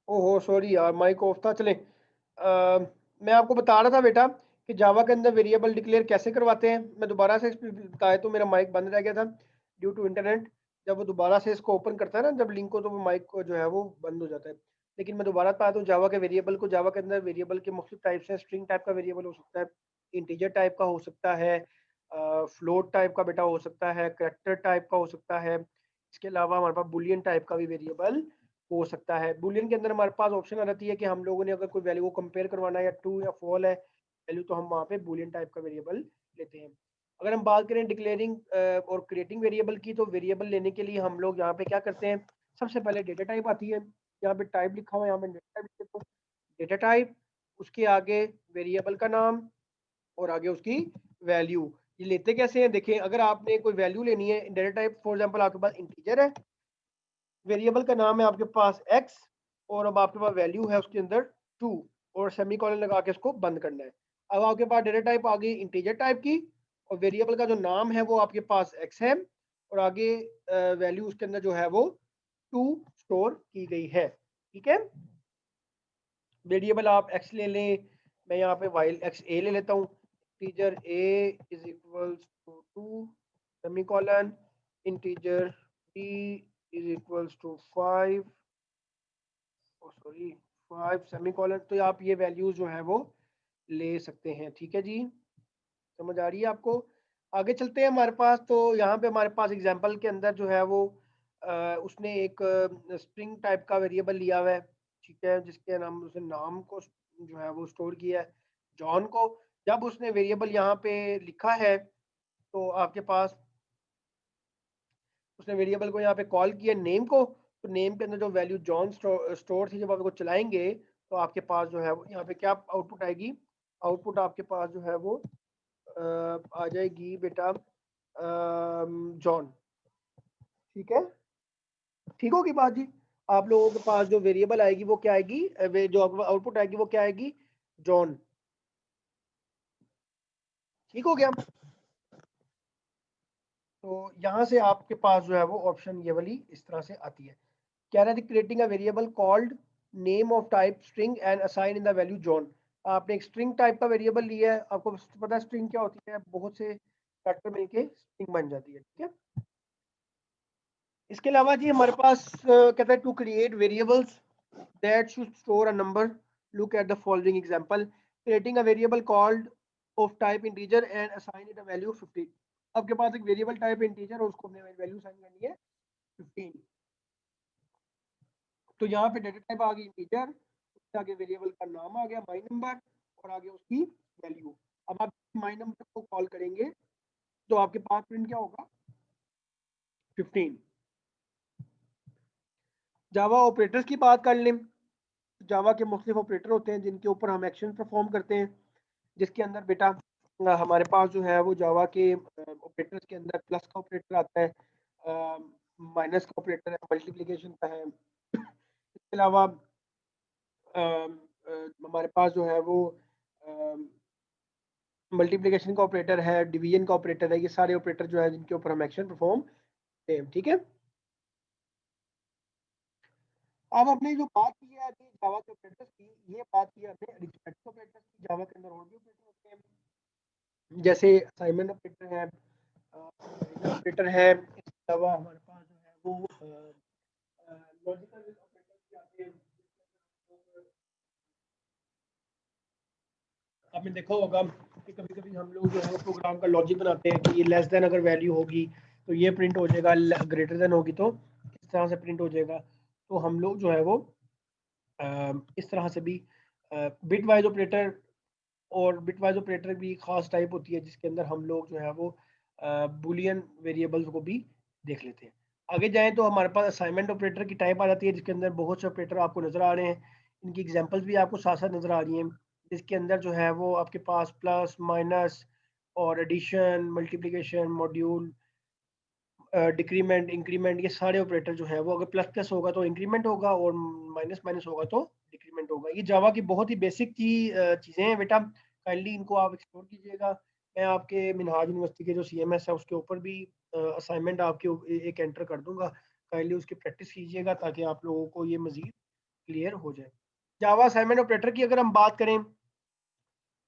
ओहो सॉरी यार, mic off था। चलें, मैं आपको बता रहा था बेटा कि जावा के अंदर वेरिएबल डिक्लेयर कैसे करवाते हैं। मैं दोबारा से बताया तो मेरा माइक बंद रह गया था ड्यू टू इंटरनेट। जब वो दोबारा से इसको ओपन करता है ना, जब लिंक को, तो वो माइक को जो है वो बंद हो जाता है। लेकिन मैं दोबारा बताया तो जावा के वेरिएबल को, जावा के अंदर वेरिएबल के मुख्तलिफ टाइप्स हैं। स्ट्रिंग टाइप का वेरिएबल हो सकता है, इंटीजर टाइप का हो सकता है, फ्लोट टाइप का बेटा हो सकता है, कैरेक्टर टाइप का हो सकता है। इसके अलावा हमारे पास बुलियन टाइप का भी वेरिएबल हो सकता है। बूलियन के अंदर हमारे पास ऑप्शन आ जाती है कि हम लोगों ने अगर कोई वैल्यू को कंपेयर करवाना है या ट्रू या फॉल है वैल्यू, तो हम वहाँ पे बूलियन टाइप का वेरिएबल लेते हैं। अगर हम बात करें डिक्लेयरिंग और क्रिएटिंग वेरिएबल की, तो वेरिएबल लेने के लिए हम लोग यहाँ पे क्या करते हैं, सबसे पहले डेटा टाइप आती है। यहाँ पे टाइप लिखा हुआ है, यहाँ पे डेटा टाइप लिखा हुआ है। डेटा टाइप, उसके आगे वेरिएबल का नाम और आगे उसकी वैल्यू। ये लेते कैसे हैं, देखें, अगर आपने कोई वैल्यू लेनी है डेटा टाइप, फॉर एग्जांपल आपके पास इंटीजर है, वेरिएबल का नाम है आपके पास x, और अब आपके पास वैल्यू है उसके अंदर 2, और सेमीकोलन लगा के इसको बंद करना है। अब आपके पास डेटा टाइप आ गई इंटीजर टाइप की, और वेरिएबल का जो नाम है वो आपके पास x है, और आगे वैल्यू उसके अंदर जो है वो 2 स्टोर की गई है। ठीक है, वेरिएबल आप x ले लें, मैं यहाँ पे वाइल x a ले लेता हूँ। Integer a is equals to 2 semicolon, integer b is equals to 5, sorry 5 semicolon. तो आप ये वैल्यूज जो है वो ले सकते हैं। ठीक है जी, समझ आ रही है आपको। आगे चलते हैं हमारे पास, तो यहाँ पे हमारे पास एग्जांपल के अंदर जो है वो उसने एक स्ट्रिंग टाइप का वेरिएबल लिया हुआ है। ठीक है, जिसके नाम, उसने नाम को जो है वो स्टोर किया है, जॉन को। जब उसने वेरिएबल यहाँ पे लिखा है, तो आपके पास उसने वेरिएबल को यहाँ पे कॉल किया नेम को, तो नेम के अंदर जो वैल्यू जॉन स्टोर थी, जब आप इसको चलाएंगे तो आपके पास जो है वो यहाँ पे क्या आउटपुट आएगी, आउटपुट आपके पास जो है वो आ जाएगी बेटा जॉन। ठीक है, ठीक होगी बात जी। आप लोगों के पास जो वेरिएबल आएगी वो क्या आएगी, जो आउटपुट आएगी वो क्या आएगी, जॉन। ठीक हो गया। तो यहाँ से आपके पास जो है वो ऑप्शन ये वाली इस तरह से आती है। कह रहा है creating a variable called name of type string and assign in the value John. आपने एक स्ट्रिंग टाइप का वेरिएबल लिया है, आपको पता है स्ट्रिंग क्या होती है, बहुत से फैक्टर मिलके स्ट्रिंग बन जाती है। ठीक है, इसके अलावा जी हमारे पास कहता है to create variables that should store a number, look at the following example. Creating a variable called of type integer and assign it a value 15। आपके पास एक वेरिएबल टाइप इंटीजर और उसको हमने वैल्यू असाइन करनी है 15। तो यहाँ पे डेटा टाइप आ गई इंटीजर, उसके आगे वेरिएबल का नाम आ गया माई नंबर, और आगे उसकी वैल्यू। अब आप माई नंबर को कॉल करेंगे तो आपके पास प्रिंट क्या होगा, 15। जावा ऑपरेटर्स की बात कर लें, जावा के मुख्तलिफ ऑपरेटर होते हैं जिनके ऊपर हम एक्शन परफॉर्म करते हैं, जिसके अंदर बेटा हमारे पास जो है वो जावा के ऑपरेटर्स के अंदर प्लस का ऑपरेटर आता है, माइनस का ऑपरेटर है, मल्टीप्लिकेशन का है। इसके अलावा हमारे पास जो है वो मल्टीप्लिकेशन का ऑपरेटर है, डिवीजन का ऑपरेटर है। ये सारे ऑपरेटर जो है जिनके ऊपर हम एक्शन परफॉर्म करते हैं। ठीक है, अब हमने जो बात की है अभी जावा के ऑपरेटर्स की, ये बात की हमने अरिथमेटिक ऑपरेटर्स की। जावा के अंदर और भी ऑपरेटर होते हैं, जैसे असाइनमेंट ऑपरेटर है, ऑपरेटर है। इसके अलावा हमारे पास जो है वो लॉजिकल ऑपरेटर भी आते हैं। आपने देखा होगा कि कभी कभी हम लोग जो है प्रोग्राम का लॉजिक बनाते हैं कि ये लेस देन अगर वैल्यू होगी तो ये प्रिंट हो जाएगा, ग्रेटर देन होगी तो इस तरह से प्रिंट हो जाएगा। तो हम लोग जो है वो इस तरह से भी बिट वाइज ऑपरेटर, और बिटवाइज ऑपरेटर भी खास टाइप होती है जिसके अंदर हम लोग जो है वो बुलियन वेरिएबल्स को भी देख लेते हैं। आगे जाएं तो हमारे पास असाइनमेंट ऑपरेटर की टाइप आ जाती है, जिसके अंदर बहुत से ऑपरेटर आपको नजर आ रहे हैं। इनकी एग्जांपल्स भी आपको साथ साथ नजर आ रही हैं, जिसके अंदर जो है वो आपके पास प्लस, माइनस और addition, multiplication, module, decrement, increment, ये सारे ऑपरेटर जो है वो अगर प्लस प्लस होगा तो इंक्रीमेंट होगा, और माइनस माइनस होगा तो डिक्रीमेंट होगा। ये जावा की बहुत ही बेसिक चीज़ें हैं बेटा, काइंडली इनको आप एक्सप्लोर कीजिएगा। मैं आपके मिनहाज यूनिवर्सिटी के जो CMS है उसके ऊपर भी असाइनमेंट आपके एक एंटर कर दूंगा, काइंडली उसकी प्रैक्टिस कीजिएगा ताकि आप लोगों को ये मजीद क्लियर हो जाए। जावा असाइनमेंट ऑपरेटर की अगर हम बात करें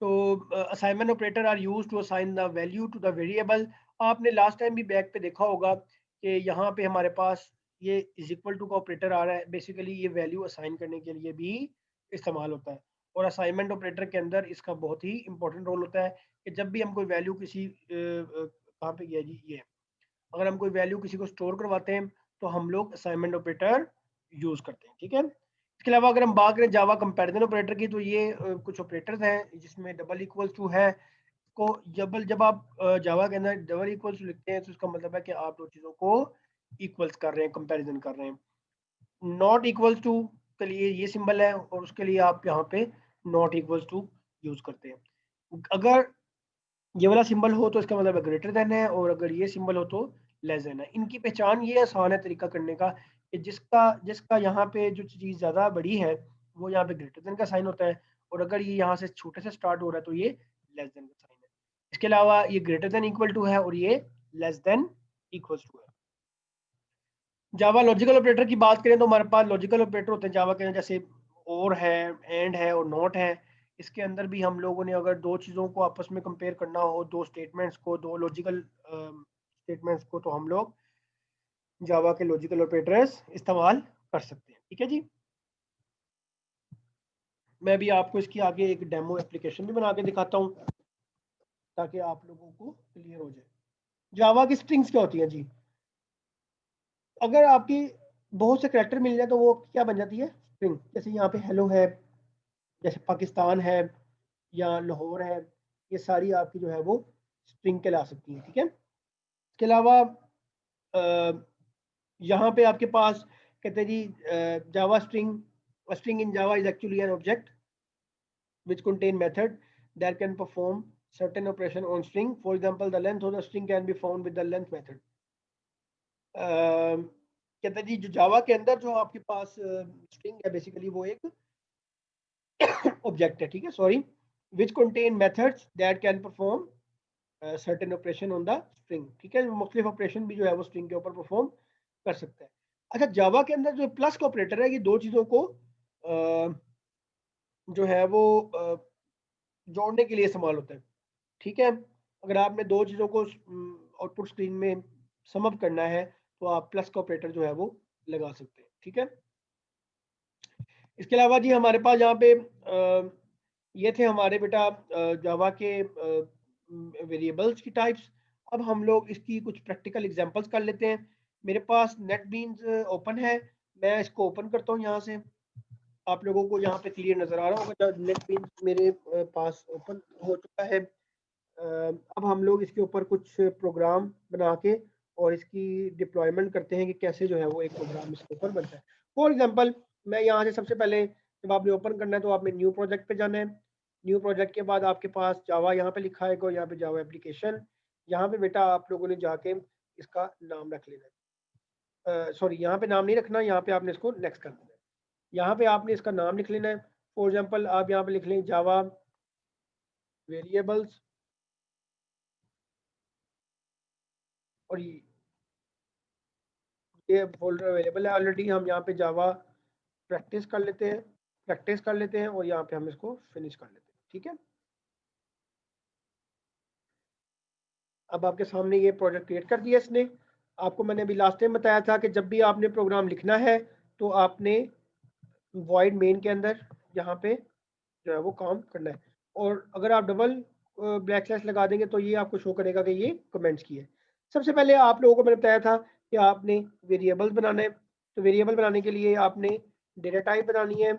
तो assignment operator are used to assign the value to the variable. आपने लास्ट टाइम भी बैक पे देखा होगा कि यहाँ पे हमारे पास ये इज इक्वल टू का ऑपरेटर आ रहा है। बेसिकली ये वैल्यू असाइन करने के लिए भी इस्तेमाल होता है, और असाइनमेंट ऑपरेटर के अंदर इसका बहुत ही इंपॉर्टेंट रोल होता है कि जब भी हम कोई वैल्यू किसी कहाँ पे गया जी, ये अगर हम कोई वैल्यू किसी को स्टोर करवाते हैं तो हम लोग असाइनमेंट ऑपरेटर यूज करते हैं। ठीक है, इसके अलावा अगर हम बात करें जावा कंपैरिजन ऑपरेटर की, तो ये कुछ ऑपरेटर्स हैं जिसमें डबल इक्वल टू है। को जब आप जावा के अंदर डबल इक्वल्स लिखते हैं तो इसका मतलब है कि आप दो चीज़ों को इक्वल्स कर रहे हैं, कंपैरिजन कर रहे हैं। नॉट इक्वल्स टू के लिए ये सिंबल है, और उसके लिए आप यहाँ पे नॉट इक्वल्स टू यूज करते हैं। अगर ये वाला सिंबल हो तो इसका मतलब ग्रेटर देन है, और अगर ये सिंबल हो तो लेस देन है। इनकी पहचान ये आसान है तरीका करने का कि जिसका जिसका यहाँ पे जो चीज़ ज़्यादा बड़ी है वो यहाँ पे ग्रेटर देन का साइन होता है, और अगर ये यहाँ से छोटे से स्टार्ट हो रहा है तो ये लेस देन का साइन है। इसके अलावा ये ग्रेटर देन इक्वल टू है और ये लेस देन इक्वल टू है। जावा लॉजिकल ऑपरेटर की बात करें तो हमारे पास लॉजिकल ऑपरेटर होते हैं जावा के अंदर, जैसे और है, एंड है और नॉट है। इसके अंदर भी हम लोगों ने अगर दो चीज़ों को आपस में कंपेयर करना हो, दो स्टेटमेंट्स को, दो लॉजिकल स्टेटमेंट्स को, तो हम लोग जावा के लॉजिकल ऑपरेटर्स इस्तेमाल कर सकते हैं। ठीक है जी, मैं भी आपको इसकी आगे एक डेमो एप्लीकेशन भी बना के दिखाता हूँ ताकि आप लोगों को क्लियर हो जाए। जावा की स्ट्रिंग्स क्या होती हैं जी? अगर आपकी बहुत से कैरेक्टर मिल जाए तो वो क्या बन जाती है? स्ट्रिंग। जैसे यहाँ पे हेलो है, जैसे पाकिस्तान है या लाहौर है, ये सारी आपकी जो है वो स्ट्रिंग कहला सकती है। ठीक है, इसके अलावा यहाँ पे आपके पास कहते हैं जी Java string, string in Java is actually an object which contain method that can perform certain operation on string. For example, the length of the string can be found with the length method. कहते हैं जी जो जावा के अंदर जो आपके पास string है basically वो एक ऑब्जेक्ट है। ठीक है, sorry, which contain methods that can perform certain operation on the string. ठीक है, मुख्तलिफ ऑपरेशन भी जो है वो स्ट्रिंग के ऊपर परफॉर्म कर सकता है। अच्छा, जावा के अंदर जो प्लस का ऑपरेटर है ये दो चीज़ों को जो है वो जोड़ने के लिए इस्तेमाल होता है। ठीक है, अगर आपने दो चीज़ों को आउटपुट स्क्रीन में सम अप करना है तो आप प्लस का ऑपरेटर जो है वो लगा सकते हैं। ठीक है, इसके अलावा जी हमारे पास यहाँ पे ये थे हमारे बेटा जावा के वेरिएबल्स की टाइप्स। अब हम लोग इसकी कुछ प्रैक्टिकल एग्जांपल्स कर लेते हैं। मेरे पास नेटबीन्स ओपन है, मैं इसको ओपन करता हूँ यहाँ से। आप लोगों को यहाँ पे क्लियर नजर आ रहा होगा, नेटबीन्स मेरे पास ओपन हो चुका है। अब हम लोग इसके ऊपर कुछ प्रोग्राम बना के और इसकी डिप्लॉयमेंट करते हैं कि कैसे जो है वो एक प्रोग्राम इसके ऊपर बनता है। फॉर एग्जांपल, मैं यहाँ से सबसे पहले जब आपने ओपन करना है तो आपने न्यू प्रोजेक्ट पे जाना है। न्यू प्रोजेक्ट के बाद आपके पास जावा यहाँ पे लिखा है, यहाँ पे जावा एप्लीकेशन, यहाँ पे बेटा आप लोगों ने जाके इसका नाम रख लेना है। सॉरी, यहाँ पे नाम नहीं रखना, यहाँ पे आपने इसको नेक्स्ट कर देना है। यहाँ पे आपने इसका नाम लिख लेना है। फॉर एग्जाम्पल आप यहाँ पे लिख लें जावा वेरिएबल्स, और ये फोल्डर अवेलेबल है ऑलरेडी। हम यहाँ पे जावा प्रैक्टिस कर लेते हैं, और यहाँ पे हम इसको फिनिश कर लेते हैं। ठीक है, अब आपके सामने ये प्रोजेक्ट क्रिएट कर दिया इसने। आपको मैंने अभी लास्ट टाइम बताया था कि जब भी आपने प्रोग्राम लिखना है तो आपने वॉइड मेन के अंदर यहाँ पे जो है वो काम करना है, और अगर आप डबल ब्लैक स्लैश लगा देंगे तो ये आपको शो करेगा कि ये कमेंट्स की है। सबसे पहले आप लोगों को मैंने बताया था कि आपने वेरिएबल्स बनाना है, तो वेरिएबल बनाने के लिए आपने डेटा टाइप बनानी है।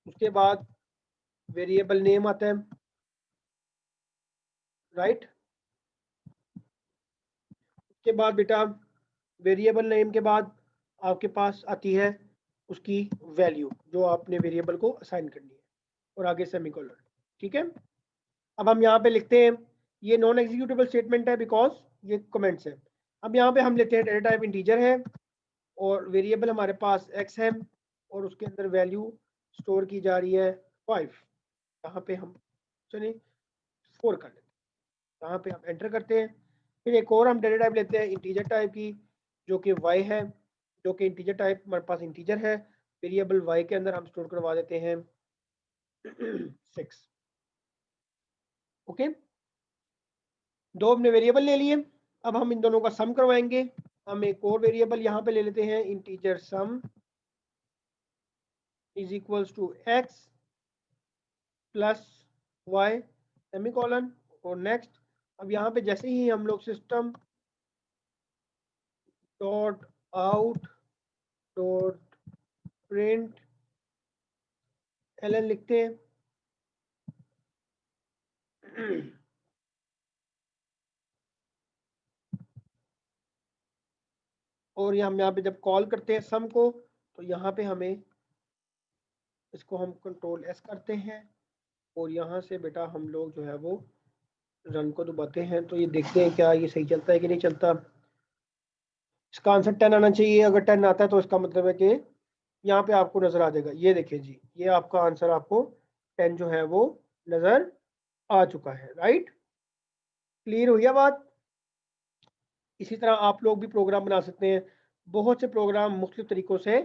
उसके बाद वेरिएबल नेम आता है, राइट। उसके बाद बेटा वेरिएबल नेम के बाद आपके पास आती है उसकी वैल्यू जो आपने वेरिएबल को असाइन करनी है, और आगे सेमीकोलन। ठीक है, अब हम यहाँ पे लिखते हैं, ये नॉन एग्जीक्यूटेबल स्टेटमेंट है बिकॉज ये कमेंट्स है। अब यहाँ पे हम लेते हैं डेटा टाइप इंटीजर है, और वेरिएबल हमारे पास x है, और उसके अंदर वैल्यू स्टोर की जा रही है 5। यहाँ पे हम चलिए 4 कर लेते हैं, यहाँ पे हम एंटर करते हैं। फिर एक और हम डेटा टाइप लेते हैं इंटीजर टाइप की जो कि y है, जो कि इंटीजर टाइप हमारे पास इंटीजर है, वेरिएबल y के अंदर हम स्टोर करवा देते हैं 6। ओके, दो हमने वेरिएबल ले लिए, अब हम इन दोनों का सम करवाएंगे। हम एक और वेरिएबल यहाँ पे ले लेते हैं, integer sum is equals to x plus y semicolon, और नेक्स्ट। अब यहाँ पे जैसे ही हम लोग system dot out dot print ln लिखते हैं और हम यहाँ पे जब कॉल करते हैं सम को, तो यहाँ पे हमें इसको हम कंट्रोल S करते हैं और यहाँ से बेटा हम लोग जो है वो रन को दबाते हैं। तो ये देखते हैं क्या ये सही चलता है कि नहीं चलता। इसका आंसर 10 आना चाहिए, अगर 10 आता है तो इसका मतलब है कि यहाँ पे आपको नजर आ जाएगा। ये देखिए जी, ये आपका आंसर आपको 10 जो है वो नजर आ चुका है। राइट, क्लियर हुई है बात। इसी तरह आप लोग भी प्रोग्राम बना सकते हैं, बहुत से प्रोग्राम मुख्तलिफ तरीकों से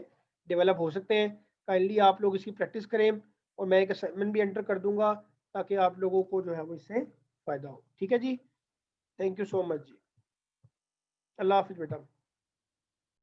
डेवलप हो सकते हैं। काइंडली आप लोग इसकी प्रैक्टिस करें और मैं एक असाइनमेंट भी एंटर कर दूंगा ताकि आप लोगों को जो है वो इससे फ़ायदा हो। ठीक है जी, थैंक यू सो मच जी, अल्लाह हाफिज़ बेटा।